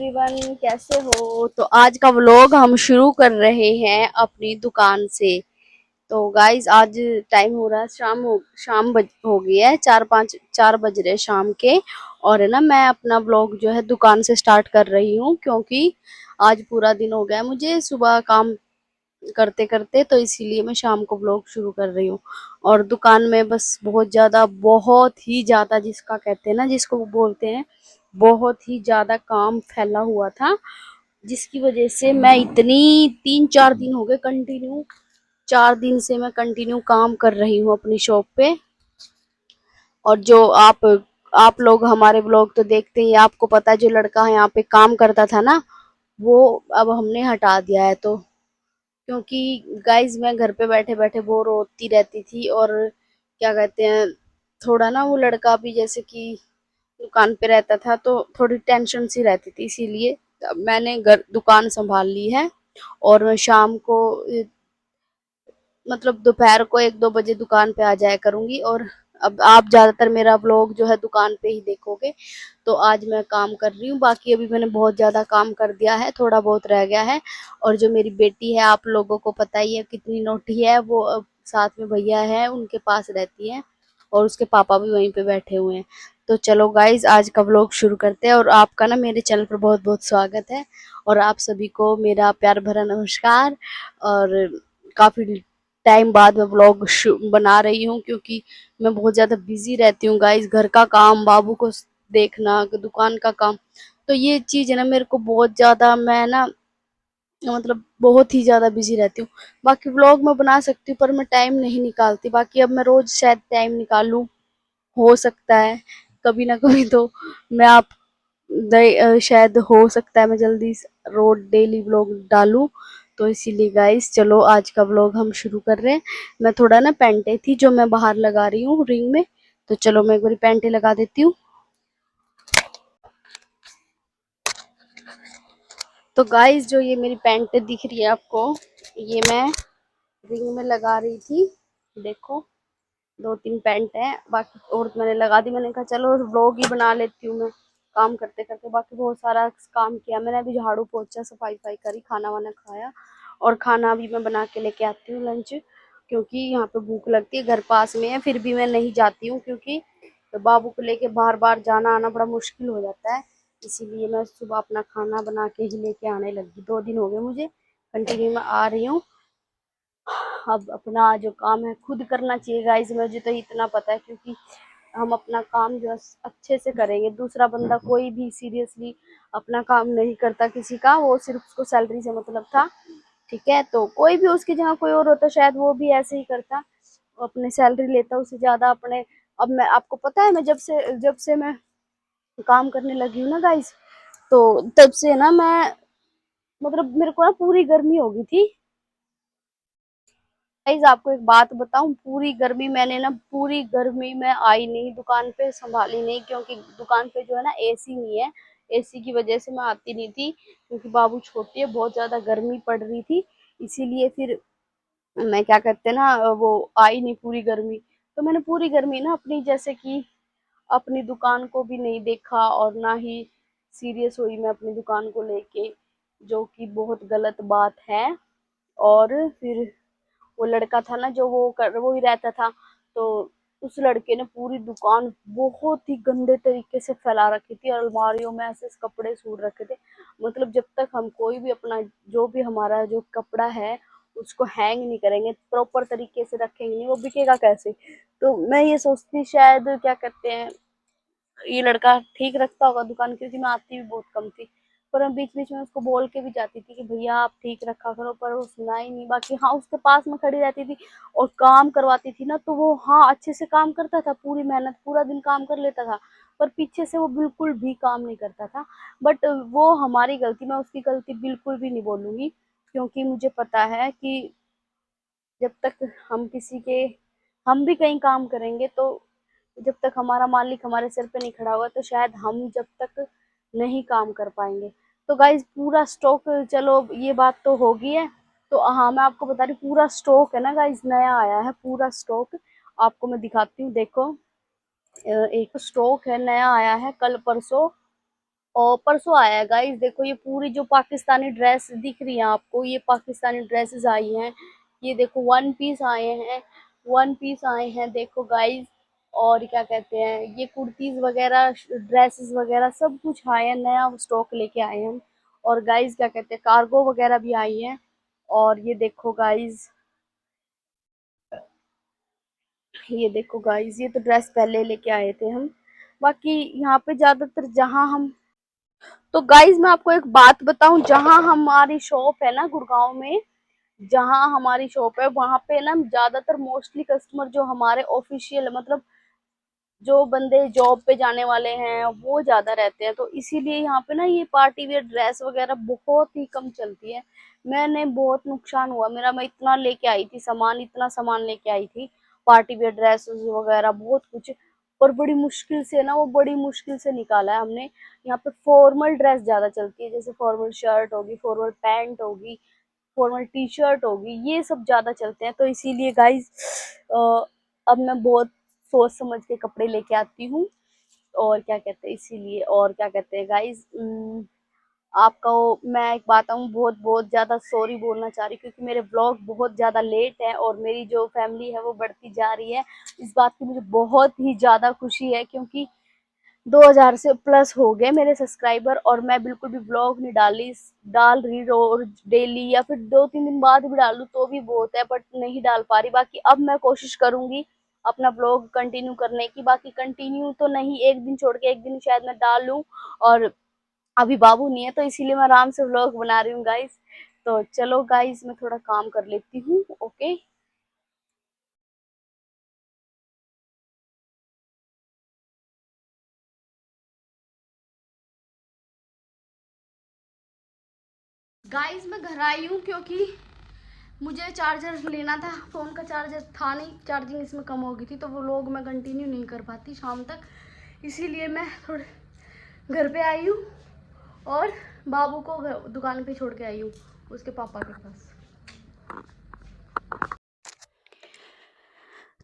Everyone, कैसे हो। तो आज का व्लॉग हम शुरू कर रहे हैं अपनी दुकान से। तो गाइज आज टाइम हो रहा है, शाम हो गई है, 4 बज रहे शाम के। और है ना, मैं अपना व्लॉग जो है दुकान से स्टार्ट कर रही हूँ, क्योंकि आज पूरा दिन हो गया मुझे सुबह काम करते करते, तो इसीलिए मैं शाम को व्लॉग शुरू कर रही हूँ। और दुकान में बस बहुत ही ज्यादा जिसका कहते हैं ना, जिसको वो बोलते हैं, बहुत ही ज्यादा काम फैला हुआ था, जिसकी वजह से मैं इतनी 3-4 दिन हो गए कंटिन्यू, 4 दिन से मैं कंटिन्यू काम कर रही हूँ अपनी शॉप पे। और जो आप लोग हमारे ब्लॉग तो देखते ही, आपको पता है जो लड़का यहाँ पे काम करता था ना, वो अब हमने हटा दिया है। तो क्योंकि गाइज मैं घर पे बैठे बैठे बोर होती रहती थी, और क्या कहते हैं, थोड़ा ना वो लड़का भी जैसे कि दुकान पे रहता था, तो थोड़ी टेंशन सी रहती थी, इसीलिए अब मैंने घर दुकान संभाल ली है। और मैं शाम को मतलब दोपहर को 1-2 बजे दुकान पे आ जाया करूंगी। और अब आप ज्यादातर मेरा ब्लॉग जो है दुकान पे ही देखोगे। तो आज मैं काम कर रही हूँ, बाकी अभी मैंने बहुत ज्यादा काम कर दिया है, थोड़ा बहुत रह गया है। और जो मेरी बेटी है, आप लोगों को पता ही है कितनी नोटी है वो, साथ में भैया है उनके पास रहती है, और उसके पापा भी वहीं पे बैठे हुए हैं। तो चलो गाइज, आज का व्लॉग शुरू करते हैं। और आपका ना मेरे चैनल पर बहुत बहुत स्वागत है, और आप सभी को मेरा प्यार भरा नमस्कार। और काफी टाइम बाद मैं व्लॉग बना रही हूँ, क्योंकि मैं बहुत ज्यादा बिजी रहती हूँ गाइस, घर का काम, बाबू को देखना, दुकान का काम। तो ये चीज है ना, मेरे को बहुत ज्यादा, मैं ना मतलब बहुत ही ज्यादा बिजी रहती हूँ। बाकी व्लॉग मैं बना सकती हूँ, पर मैं टाइम नहीं निकालती। बाकी अब मैं रोज शायद टाइम निकालूं, हो सकता है कभी ना कभी। तो मैं आप शायद हो सकता है मैं जल्दी रोज डेली व्लॉग डालूं। तो इसीलिए गाइस, चलो आज का व्लॉग हम शुरू कर रहे हैं। मैं थोड़ा ना पेंटे थी जो मैं बाहर लगा रही हूँ रिंग में, तो चलो मैं एक बार पेंटे लगा देती हूँ। तो गाइस, जो ये मेरी पेंटे दिख रही है आपको, ये मैं रिंग में लगा रही थी। देखो, 2-3 पैंट है बाकी, और मैंने लगा दी। मैंने कहा चलो व्लॉग ही बना लेती हूँ मैं काम करते करते। बाकी बहुत सारा काम किया मैंने, अभी झाड़ू पोछा सफाई वफाई करी, खाना वाना खाया। और खाना भी मैं बना के लेके आती हूँ लंच, क्योंकि यहाँ पे भूख लगती है। घर पास में है, फिर भी मैं नहीं जाती हूँ, क्योंकि बाबू को लेके बार बार जाना आना बड़ा मुश्किल हो जाता है। इसीलिए मैं सुबह अपना खाना बना के ही लेके आने लगी। 2 दिन हो गए मुझे कंटिन्यू में आ रही हूँ। अब अपना जो काम है खुद करना चाहिए गाइस, मुझे तो इतना पता है, क्योंकि हम अपना काम जो है अच्छे से करेंगे। दूसरा बंदा कोई भी सीरियसली अपना काम नहीं करता किसी का, वो सिर्फ उसको सैलरी से मतलब था, ठीक है। तो कोई भी उसकी जगह कोई और होता, शायद वो भी ऐसे ही करता, वो अपने सैलरी लेता उससे ज्यादा अपने। अब मैं, आपको पता है, मैं जब से मैं काम करने लगी हूँ ना गाइस, तो तब से ना मैं मतलब मेरे को ना पूरी गर्मी हो गई थी गाइस। आपको एक बात बताऊं, पूरी गर्मी मैंने ना, पूरी गर्मी में आई नहीं दुकान पे, संभाली नहीं, क्योंकि दुकान पे जो है ना एसी नहीं है। एसी की वजह से मैं आती नहीं थी, क्योंकि बाबू छोटी है, बहुत ज्यादा गर्मी पड़ रही थी। इसीलिए फिर मैं क्या कहते हैं ना, वो आई नहीं पूरी गर्मी। तो मैंने पूरी गर्मी ना अपनी, जैसे कि अपनी दुकान को भी नहीं देखा, और ना ही सीरियस हुई मैं अपनी दुकान को लेके, जो कि बहुत गलत बात है। और फिर वो लड़का था ना जो वो ही रहता था, तो उस लड़के ने पूरी दुकान बहुत ही गंदे तरीके से फैला रखी थी, और अलमारियों में ऐसे कपड़े सूट रखे थे। मतलब जब तक हम कोई भी अपना, जो भी हमारा जो कपड़ा है, उसको हैंग नहीं करेंगे, प्रॉपर तरीके से रखेंगे नहीं, वो बिकेगा कैसे। तो मैं ये सोचती, शायद क्या कहते हैं, ये लड़का ठीक रखता होगा दुकान, क्योंकि मैं आती भी बहुत कम थी। पर मैं बीच बीच में उसको बोल के भी जाती थी कि भैया आप ठीक रखा करो, पर वो सुना ही नहीं। बाकी हाँ, उसके पास में खड़ी रहती थी और काम करवाती थी ना, तो वो हाँ अच्छे से काम करता था, पूरी मेहनत, पूरा दिन काम कर लेता था। पर पीछे से वो बिल्कुल भी काम नहीं करता था। बट वो हमारी गलती, मैं उसकी गलती बिल्कुल भी नहीं बोलूंगी, क्योंकि मुझे पता है कि जब तक हम किसी के, हम भी कहीं काम करेंगे, तो जब तक हमारा मालिक हमारे सिर पे नहीं खड़ा होगा, तो शायद हम जब तक नहीं काम कर पाएंगे। तो गाइज पूरा स्टॉक, चलो ये बात तो होगी है। तो हाँ, मैं आपको बता रही हूँ, पूरा स्टॉक है ना गाइज, नया आया है पूरा स्टॉक। आपको मैं दिखाती हूँ, देखो, एक स्टॉक है नया आया है कल परसों। और परसों आया है गाइस। देखो ये पूरी जो पाकिस्तानी ड्रेस दिख रही है आपको, ये पाकिस्तानी ड्रेसेस आई हैं। ये देखो वन पीस आए हैं, वन पीस आए हैं देखो गाइस। और क्या कहते हैं, ये कुर्तीज वगैरह, ड्रेसेस वगैरह सब कुछ आए हैं, नया स्टॉक लेके आए हैं हम। और गाइस क्या कहते हैं, कार्गो वगैरह भी आई हैं। और ये देखो गाइस, ये तो ड्रेस पहले लेके आए थे हम। बाकी यहाँ पे ज्यादातर जहाँ हम, तो गाइज मैं आपको एक बात बताऊं, जहाँ हमारी शॉप है ना गुड़गांव में, जहाँ हमारी शॉप है वहां पे ना ज्यादातर मोस्टली कस्टमर जो हमारे ऑफिशियल, मतलब जो बंदे जॉब पे जाने वाले हैं वो ज्यादा रहते हैं। तो इसीलिए यहाँ पे ना ये पार्टी वेयर ड्रेस वगैरह बहुत ही कम चलती है। मैंने बहुत नुकसान हुआ मेरा, मैं इतना लेके आई थी सामान, इतना सामान लेके आई थी, पार्टी वेयर ड्रेसेस वगैरह बहुत कुछ। और बड़ी मुश्किल से ना, वो बड़ी मुश्किल से निकाला है हमने। यहाँ पे फॉर्मल ड्रेस ज्यादा चलती है, जैसे फॉर्मल शर्ट होगी, फॉर्मल पैंट होगी, फॉर्मल टी शर्ट होगी, ये सब ज्यादा चलते हैं। तो इसीलिए गाइज अब मैं बहुत सोच समझ के कपड़े लेके आती हूँ। और क्या कहते हैं, इसीलिए, और क्या कहते हैं गाइज, आपका मैं एक बात आऊँ, बहुत बहुत ज्यादा सॉरी बोलना चाह रही हूँ, क्योंकि मेरे ब्लॉग बहुत ज्यादा लेट है और मेरी जो फैमिली है वो बढ़ती जा रही है। इस बात की मुझे बहुत ही ज्यादा खुशी है, क्योंकि 2000 से प्लस हो गए मेरे सब्सक्राइबर, और मैं बिल्कुल भी व्लॉग नहीं डाल रही, और डेली या फिर 2-3 दिन बाद भी डालूं तो भी बहुत है, बट नहीं डाल पा रही। बाकी अब मैं कोशिश करूंगी अपना व्लॉग कंटिन्यू करने की। बाकी कंटिन्यू तो नहीं, एक दिन छोड़ के एक दिन शायद मैं डाल लूं। और अभी बाबू नहीं है तो इसीलिए मैं आराम से व्लॉग बना रही हूँ गाइस। तो चलो गाइस, मैं थोड़ा काम कर लेती हूँ। ओके। गाइस मैं घर आई हूँ, क्योंकि मुझे चार्जर लेना था, फ़ोन का चार्जर था नहीं, चार्जिंग इसमें कम हो गई थी, तो वो लोग मैं कंटिन्यू नहीं कर पाती शाम तक। इसीलिए मैं थोड़े घर पे आई हूँ, और बाबू को दुकान पे छोड़ के आई हूँ उसके पापा के पास।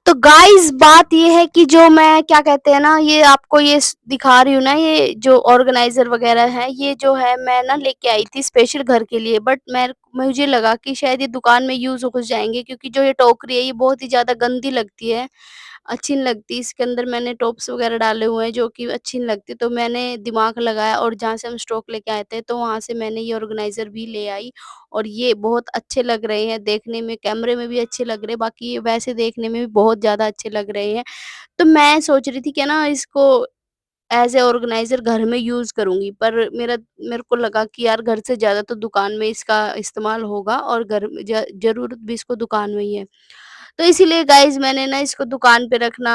तो गाइस बात ये है कि जो मैं क्या कहते हैं ना, ये आपको ये दिखा रही हूँ ना, ये जो ऑर्गेनाइजर वगैरह है, ये जो है मैं ना लेके आई थी स्पेशल घर के लिए। बट मैं मुझे लगा कि शायद ये दुकान में यूज हो जाएंगे, क्योंकि जो ये टोकरी है ये बहुत ही ज्यादा गंदी लगती है, अच्छी नहीं लगती। इसके अंदर मैंने टॉप्स वगैरह डाले हुए हैं जो कि अच्छी नहीं लगती। तो मैंने दिमाग लगाया, और जहाँ से हम स्टॉक लेके आए थे तो वहाँ से मैंने ये ऑर्गेनाइज़र भी ले आई, और ये बहुत अच्छे लग रहे हैं देखने में, कैमरे में भी अच्छे लग रहे हैं, बाकी ये वैसे देखने में भी बहुत ज़्यादा अच्छे लग रहे हैं। तो मैं सोच रही थी कि ना इसको एज़ ए ऑर्गेनाइज़र घर में यूज़ करूँगी, पर मेरे को लगा कि यार घर से ज़्यादा तो दुकान में इसका इस्तेमाल होगा, और घर में ज़रूरत भी इसको दुकान में ही है। तो इसीलिए गाइज़ मैंने ना इसको दुकान पे रखना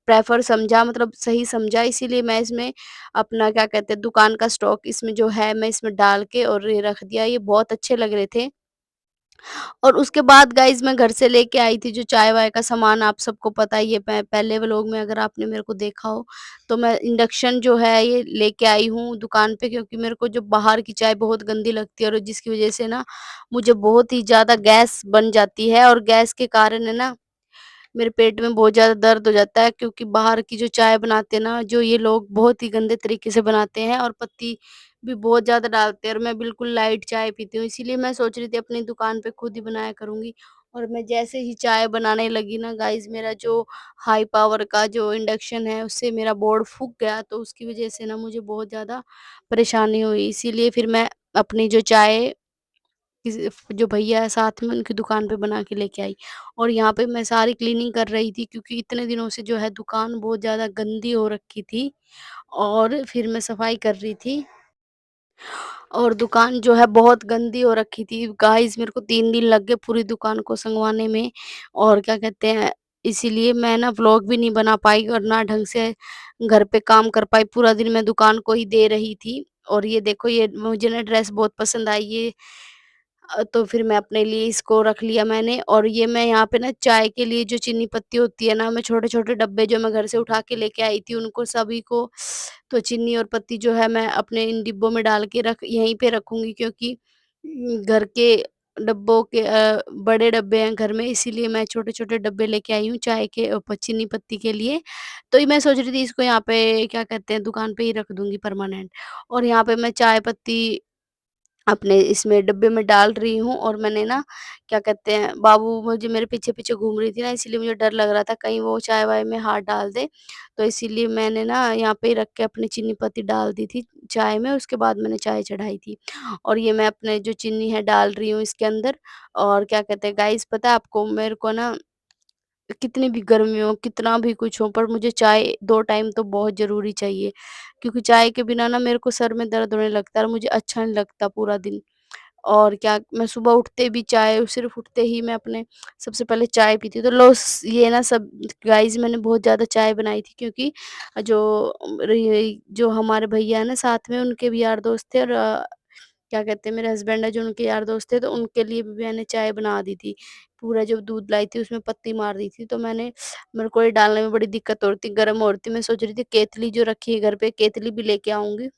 प्रेफ़र समझा, मतलब सही समझा, इसीलिए मैं इसमें अपना क्या कहते हैं दुकान का स्टॉक इसमें जो है मैं इसमें डाल के और ये रख दिया। ये बहुत अच्छे लग रहे थे। और उसके बाद गाइज़ मैं घर से लेके आई थी जो चाय-वाय का सामान, आप सबको पता ही है, पहले व्लॉग में अगर आपने मेरे को देखा हो, तो मैं इंडक्शन जो है ये लेके आई हूँ दुकान पे, क्योंकि मेरे को जो बाहर की चाय बहुत गंदी लगती है, और जिसकी वज़ह से ना मुझे बहुत ही ज़्यादा गैस बन जाती है, और गैस के कारण है ना मेरे पेट में बहुत ज़्यादा दर्द हो जाता है, क्योंकि बाहर की जो चाय बनाते हैं ना, जो ये लोग बहुत ही गंदे तरीके से बनाते हैं, और पत्ती भी बहुत ज़्यादा डालते हैं, और मैं बिल्कुल लाइट चाय पीती हूँ। इसीलिए मैं सोच रही थी अपनी दुकान पे खुद ही बनाया करूँगी। और मैं जैसे ही चाय बनाने लगी ना गाइज़, मेरा जो हाई पावर का जो इंडक्शन है उससे मेरा बोर्ड फूक गया, तो उसकी वज़ह से ना मुझे बहुत ज़्यादा परेशानी हुई। इसीलिए फिर मैं अपनी जो चाय जो भैया है साथ में उनकी दुकान पे बना के लेके आई, और यहाँ पे मैं सारी क्लीनिंग कर रही थी, क्योंकि इतने दिनों से जो है दुकान बहुत ज़्यादा गंदी हो रखी थी, और फिर मैं सफाई कर रही थी, और दुकान जो है बहुत गंदी हो रखी थी। गाइस मेरे को 3 दिन लग गए पूरी दुकान को संगवाने में, और क्या कहते हैं, इसीलिए मैं ना व्लॉग भी नहीं बना पाई और ना ढंग से घर पे काम कर पाई। पूरा दिन मैं दुकान को ही दे रही थी। और ये देखो, ये मुझे ना ड्रेस बहुत पसंद आई, ये तो फिर मैं अपने लिए इसको रख लिया मैंने। और ये मैं यहाँ पे ना चाय के लिए जो चीनी पत्ती होती है ना, मैं छोटे-छोटे डब्बे जो मैं घर से उठा के लेके आई थी उनको सभी को, तो चीनी और पत्ती जो है मैं अपने इन डिब्बों में डाल के रख यहीं पे रखूँगी, क्योंकि घर के डब्बों के बड़े डब्बे हैं घर में, इसीलिए मैं छोटे-छोटे डब्बे लेके आई हूँ चाय के चीनी पत्ती के लिए। तो ये मैं सोच रही थी इसको यहाँ पे क्या कहते हैं दुकान पे ही रख दूँगी परमानेंट। और यहाँ पे मैं चाय पत्ती अपने इसमें डिब्बे में डाल रही हूँ और मैंने ना क्या कहते हैं बाबू मुझे मेरे पीछे-पीछे घूम रही थी ना, इसीलिए मुझे डर लग रहा था कहीं वो चाय-वाय में हाथ डाल दे। तो इसीलिए मैंने ना यहाँ पे ही रख के अपनी चीनी पत्ती डाल दी थी चाय में, उसके बाद मैंने चाय चढ़ाई थी। और ये मैं अपने जो चीनी है डाल रही हूँ इसके अंदर। और क्या कहते हैं गाइस, पता है आपको मेरे को ना कितनी भी गर्मी हो, कितना भी कुछ हो, पर मुझे चाय 2 टाइम तो बहुत ज़रूरी चाहिए। क्योंकि चाय के बिना ना मेरे को सर में दर्द होने लगता है और मुझे अच्छा नहीं लगता पूरा दिन। और क्या मैं सुबह उठते भी चाय सिर्फ़ उठते ही मैं अपने सबसे पहले चाय पीती हूँ। तो लो स ये ना सब गाइज़ मैंने बहुत ज़्यादा चाय बनाई थी, क्योंकि जो रही जो हमारे भैया है ना साथ में, उनके भी यार दोस्त थे। और क्या कहते हैं मेरे हस्बैंड है जो, उनके यार दोस्त थे, तो उनके लिए भी मैंने चाय बना दी थी। पूरा जब दूध लाई थी उसमें पत्ती मार दी थी, तो मेरे को ये डालने में बड़ी दिक्कत हो रही थी, गर्म हो रही थी। मैं सोच रही थी केतली जो रखी है घर पे, केतली भी लेके आऊँगी।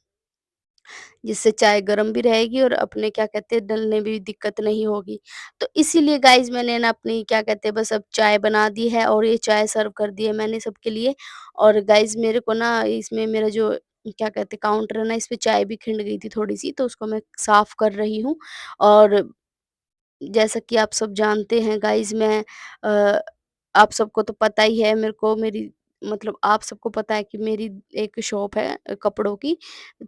जिससे चाय गरम भी रहेगी और अपने क्या कहते हैं डलने में भी दिक्कत नहीं होगी। तो इसीलिए गाइज़ मैंने ना अपनी क्या कहते हैं बस अब चाय बना दी है और ये चाय सर्व कर दी है मैंने सबके लिए। और गाइज़ मेरे को ना इसमें मेरा जो क्या कहते हैं काउंटर है ना, इस पे चाय भी खिंड गई थी थोड़ी-सी, तो उसको मैं साफ कर रही हूँ। और जैसा कि आप सब जानते हैं गाइज़, अ, आप सबको तो पता ही है, मेरे को मेरी मतलब आप सबको पता है कि मेरी एक शॉप है कपड़ों की।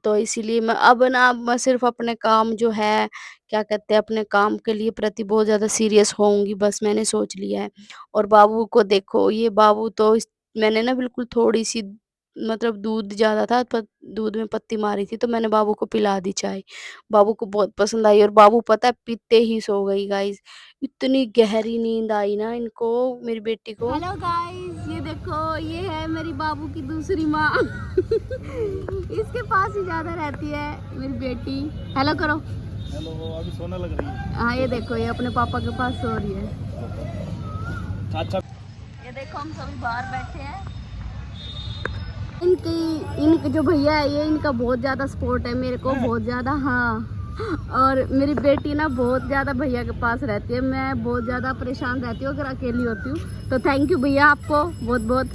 तो इसीलिए मैं सिर्फ़ अपने काम जो है, क्या कहते हैं, अपने काम के लिए प्रति बहुत ज़्यादा सीरियस होऊँगी, बस मैंने सोच लिया है। और बाबू को देखो, ये बाबू तो इस मैंने ना बिल्कुल थोड़ी-सी मतलब दूध ज़्यादा था, दूध में पत्ती मारी थी, तो मैंने बाबू को पिला दी चाय। बाबू को बहुत पसंद आई और बाबू पता है पीते ही सो गई गाइस। इतनी गहरी नींद आई ना इनको, मेरी बेटी को। हेलो गाइस, ये देखो ये है मेरी बाबू की दूसरी माँ। इसके पास ही ज्यादा रहती है मेरी बेटी। हेलो करो। हेलो, अभी सोने लग रही है। हाँ ये देखो, ये अपने पापा के पास सो रही है। अच्छा, ये देखो हम सभी बाहर बैठे हैं। इनके जो भैया है ये इनका बहुत ज़्यादा सपोर्ट है मेरे को, बहुत ज़्यादा। हाँ, और मेरी बेटी ना बहुत ज़्यादा भैया के पास रहती है, मैं बहुत ज़्यादा परेशान रहती हूँ अगर अकेली होती हूँ। तो थैंक यू भैया आपको बहुत बहुत।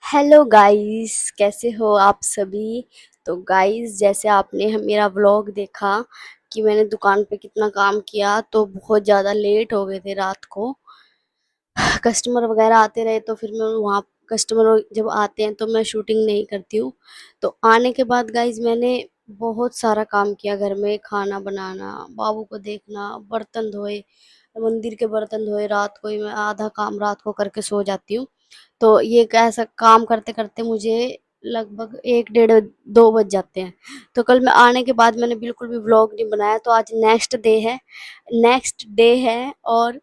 हेलो गाइस, कैसे हो आप सभी। तो गाइस जैसे आपने मेरा व्लॉग देखा कि मैंने दुकान पे कितना काम किया, तो बहुत ज़्यादा लेट हो गए थे रात को। कस्टमर वगैरह आते रहे तो फिर मैं वहाँ कस्टमर जब आते हैं तो मैं शूटिंग नहीं करती हूँ। तो आने के बाद गाइज़ मैंने बहुत सारा काम किया घर में, खाना बनाना, बाबू को देखना, बर्तन धोए, मंदिर के बर्तन धोए। रात को ही मैं आधा काम रात को करके सो जाती हूँ। तो ये एक ऐसा काम करते-करते मुझे लगभग 1 डेढ़ 2 बज जाते हैं। तो कल मैं आने के बाद मैंने बिल्कुल भी व्लॉग नहीं बनाया, तो आज और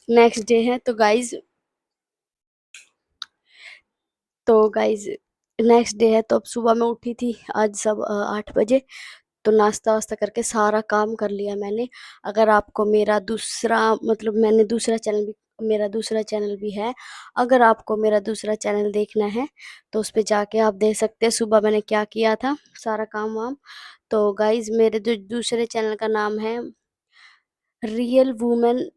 नेक्स्ट डे है। तो गाइज़ नेक्स्ट डे है, तो अब सुबह मैं उठी थी आज 8 बजे। तो नाश्ता-वास्ता करके सारा काम कर लिया मैंने। अगर आपको मेरा दूसरा चैनल भी है। अगर आपको मेरा दूसरा चैनल देखना है तो उस पे जाके आप देख सकते हैं सुबह मैंने क्या किया था, सारा काम-वाम। तो गाइज़ मेरे जो दूसरे चैनल का नाम है रियल वुमेन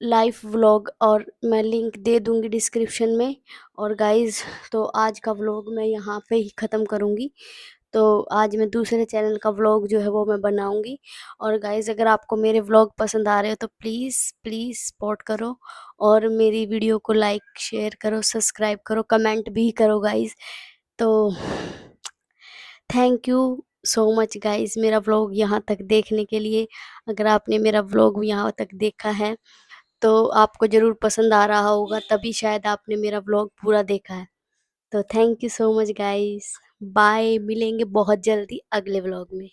लाइफ व्लॉग, और मैं लिंक दे दूँगी डिस्क्रिप्शन में। और गाइज़ तो आज का व्लॉग मैं यहाँ पे ही ख़त्म करूँगी। तो आज मैं दूसरे चैनल का व्लॉग जो है वो मैं बनाऊँगी। और गाइज़ अगर आपको मेरे व्लॉग पसंद आ रहे हो तो प्लीज़, प्लीज़ सपोर्ट करो और मेरी वीडियो को लाइक, शेयर करो, सब्सक्राइब करो, कमेंट भी करो गाइज़। तो thank you so much guys मेरा व्लॉग यहाँ तक देखने के लिए। अगर आपने मेरा व्लॉग यहाँ तक देखा है तो आपको ज़रूर पसंद आ रहा होगा, तभी शायद आपने मेरा व्लॉग पूरा देखा है। तो thank you so much guys. Bye, मिलेंगे बहुत जल्दी अगले व्लॉग में।